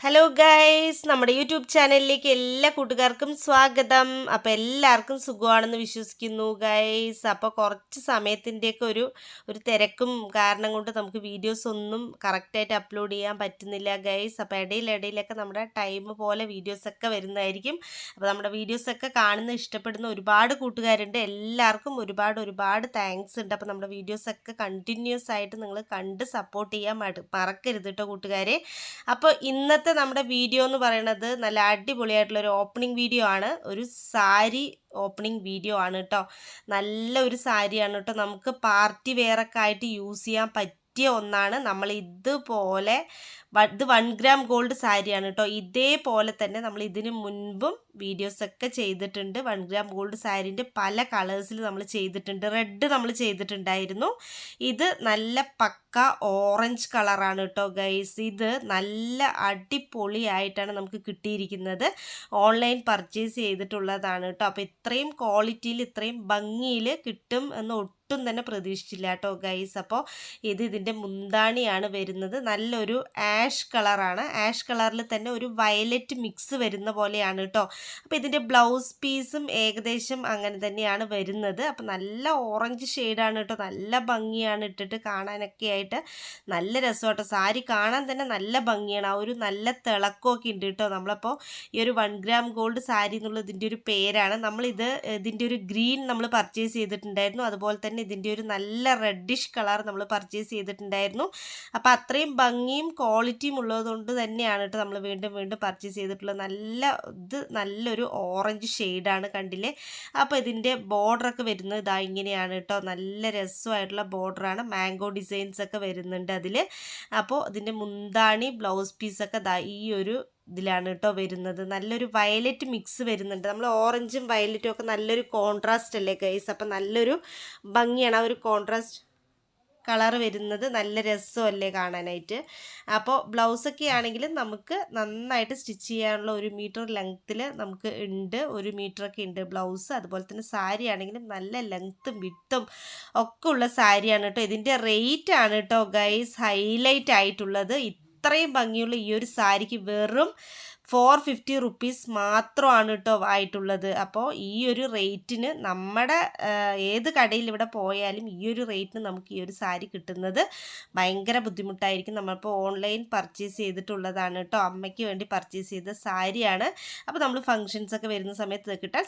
Hello guys, നമ്മുടെ YouTube ചാനലിലേക്ക് എല്ലാ കൂട്ടുകാർക്കും സ്വാഗതം. അപ്പോൾ എല്ലാവർക്കും സുഖമാണെന്ന് വിശ്വസിക്കുന്നു ഗൈസ്. അപ്പോൾ കുറച്ച് സമയത്തിൻ്റെയൊക്കെ ഒരു തിരക്കും കാരണം കൊണ്ട് നമുക്ക് വീഡിയോസ് ഒന്നും കറക്റ്റായിട്ട് അപ്ലോഡ് ചെയ്യാൻ പറ്റുന്നില്ല ഗൈസ്. അപ്പോൾ ഇടയിലൊക്കെ നമ്മുടെ ടൈം പോലെ വീഡിയോസൊക്കെ വരുന്നതായിരിക്കും. അപ്പോൾ നമ്മുടെ വീഡിയോസൊക്കെ കാണുന്ന ഇഷ്ടപ്പെടുന്ന ഒരുപാട് കൂട്ടുകാരുണ്ട്. എല്ലാവർക്കും ഒരുപാട് താങ്ക്സ് ഉണ്ട്. അപ്പോൾ നമ്മുടെ വീഡിയോസൊക്കെ കണ്ടിന്യൂസ് ആയിട്ട് നിങ്ങൾ കണ്ട് സപ്പോർട്ട് ചെയ്യാൻ മറക്കരുത് കേട്ടോ കൂട്ടുകാരെ. അപ്പോൾ ഇന്നത്തെ നമ്മുടെ വീഡിയോ എന്ന് പറയുന്നത് നല്ല അടിപൊളിയായിട്ടുള്ള ഒരു ഓപ്പണിംഗ് വീഡിയോ ആണ്. ഒരു സാരി ഓപ്പണിംഗ് വീഡിയോ ആണ് കേട്ടോ. നല്ല ഒരു സാരിയാണ് കേട്ടോ. നമുക്ക് പാർട്ടി വെയറൊക്കെ ആയിട്ട് യൂസ് ചെയ്യാൻ പറ്റിയ ഒന്നാണ്. നമ്മൾ ഇതുപോലെ ഇത് 1 ഗ്രാം ഗോൾഡ് സാരിയാണ് കേട്ടോ. ഇതേപോലെ തന്നെ നമ്മൾ ഇതിന് മുൻപും വീഡിയോസൊക്കെ ചെയ്തിട്ടുണ്ട്. 1 ഗ്രാം ഗോൾഡ് സാരീൻ്റെ പല കളേഴ്സിൽ നമ്മൾ ചെയ്തിട്ടുണ്ട്. റെഡ് നമ്മൾ ചെയ്തിട്ടുണ്ടായിരുന്നു. ഇത് നല്ല പക്ക ഓറഞ്ച് കളറാണ് കേട്ടോ ഗൈസ്. ഇത് നല്ല അടിപൊളിയായിട്ടാണ് നമുക്ക് കിട്ടിയിരിക്കുന്നത്. ഓൺലൈൻ പർച്ചേസ് ചെയ്തിട്ടുള്ളതാണ് കേട്ടോ. അപ്പോൾ ഇത്രയും ക്വാളിറ്റിയിൽ ഇത്രയും ഭംഗിയിൽ കിട്ടും എന്ന് ഒട്ടും തന്നെ പ്രതീക്ഷിച്ചില്ല കേട്ടോ ഗൈസ്. അപ്പോൾ ഇതിൻ്റെ മുന്താണിയാണ് വരുന്നത്. നല്ലൊരു ആഷ് കളറാണ്. ആഷ് കളറിൽ തന്നെ ഒരു വയലറ്റ് മിക്സ് വരുന്ന പോലെയാണ് കേട്ടോ. അപ്പോൾ ഇതിൻ്റെ ബ്ലൗസ് പീസും ഏകദേശം അങ്ങനെ തന്നെയാണ് വരുന്നത്. അപ്പോൾ നല്ല ഓറഞ്ച് ഷെയ്ഡാണ് കേട്ടോ. നല്ല ഭംഗിയാണ് ഇട്ടിട്ട് കാണാനൊക്കെ ആയിട്ട്. നല്ല രസമാട്ടോ. സാരി കാണാൻ തന്നെ നല്ല ഭംഗിയാണ്. ആ ഒരു നല്ല തിളക്കമൊക്കെ ഉണ്ട് കേട്ടോ. നമ്മളപ്പോൾ ഈ ഒരു 1 ഗ്രാം ഗോൾഡ് സാരി എന്നുള്ളത് ഇതിൻ്റെ ഒരു പേരാണ്. ഇതിൻ്റെ ഒരു ഗ്രീൻ നമ്മൾ പർച്ചേസ് ചെയ്തിട്ടുണ്ടായിരുന്നു. അതുപോലെ തന്നെ ഇതിൻ്റെ ഒരു നല്ല റെഡിഷ് കളർ നമ്മൾ പർച്ചേസ് ചെയ്തിട്ടുണ്ടായിരുന്നു. അപ്പോൾ അത്രയും ഭംഗിയും ക്വാളിറ്റിയും ഉള്ളതുകൊണ്ട് തന്നെയാണ് കേട്ടോ നമ്മൾ വീണ്ടും പർച്ചേസ് ചെയ്തിട്ടുള്ളത്. നല്ലൊരു ഓറഞ്ച് ഷെയ്ഡാണ്, കണ്ടില്ലേ. അപ്പോൾ ഇതിൻ്റെ ബോർഡറൊക്കെ വരുന്നത് ഇതാ ഇങ്ങനെയാണ് കേട്ടോ. നല്ല രസമായിട്ടുള്ള ബോർഡറാണ്. മാംഗോ ഡിസൈൻസ് ഒക്കെ വരുന്നുണ്ട് അതിൽ. അപ്പോൾ ഇതിൻ്റെ മുന്താണി ബ്ലൗസ് പീസൊക്കെ ഇതാ ഈ ഒരു ഇതിലാണ് കേട്ടോ വരുന്നത്. നല്ലൊരു വയലറ്റ് മിക്സ് വരുന്നുണ്ട്. നമ്മൾ ഓറഞ്ചും വയലറ്റും ഒക്കെ നല്ലൊരു കോൺട്രാസ്റ്റ് അല്ലേ ഗൈസ്. അപ്പം നല്ലൊരു ഭംഗിയാണ് ആ ഒരു കോൺട്രാസ്റ്റ് കളർ വരുന്നത്. നല്ല രസമല്ലേ കാണാനായിട്ട്. അപ്പോൾ ബ്ലൗസൊക്കെ ആണെങ്കിലും നമുക്ക് നന്നായിട്ട് സ്റ്റിച്ച് ചെയ്യാനുള്ള 1 മീറ്റർ ലെങ്ത്തിൽ നമുക്ക് ഉണ്ട്. 1 മീറ്ററൊക്കെ ഉണ്ട് ബ്ലൗസ്. അതുപോലെ തന്നെ സാരി ആണെങ്കിലും നല്ല ലെങ്ത്തും വിട്ടും ഒക്കെ ഉള്ള സാരിയാണ് കേട്ടോ. ഇതിൻ്റെ റേറ്റ് ആണ് കേട്ടോ ഗൈസ് ഹൈലൈറ്റ് ആയിട്ടുള്ളത്. ഇത്രയും ഭംഗിയുള്ള ഈ ഒരു സാരിക്ക് വെറും 450 റുപ്പീസ് മാത്രമാണ് കേട്ടോ ആയിട്ടുള്ളത്. അപ്പോൾ ഈ ഒരു റേറ്റിന് നമ്മുടെ ഏത് കടയിൽ ഇവിടെ പോയാലും ഈ ഒരു റേറ്റിന് നമുക്ക് ഈ ഒരു സാരി കിട്ടുന്നത് ഭയങ്കര ബുദ്ധിമുട്ടായിരിക്കും. നമ്മളിപ്പോൾ ഓൺലൈൻ പർച്ചേസ് ചെയ്തിട്ടുള്ളതാണ് കേട്ടോ. അമ്മയ്ക്ക് വേണ്ടി പർച്ചേസ് ചെയ്ത സാരിയാണ്. അപ്പോൾ നമ്മൾ ഫങ്ഷൻസൊക്കെ വരുന്ന സമയത്ത് കിട്ടാൻ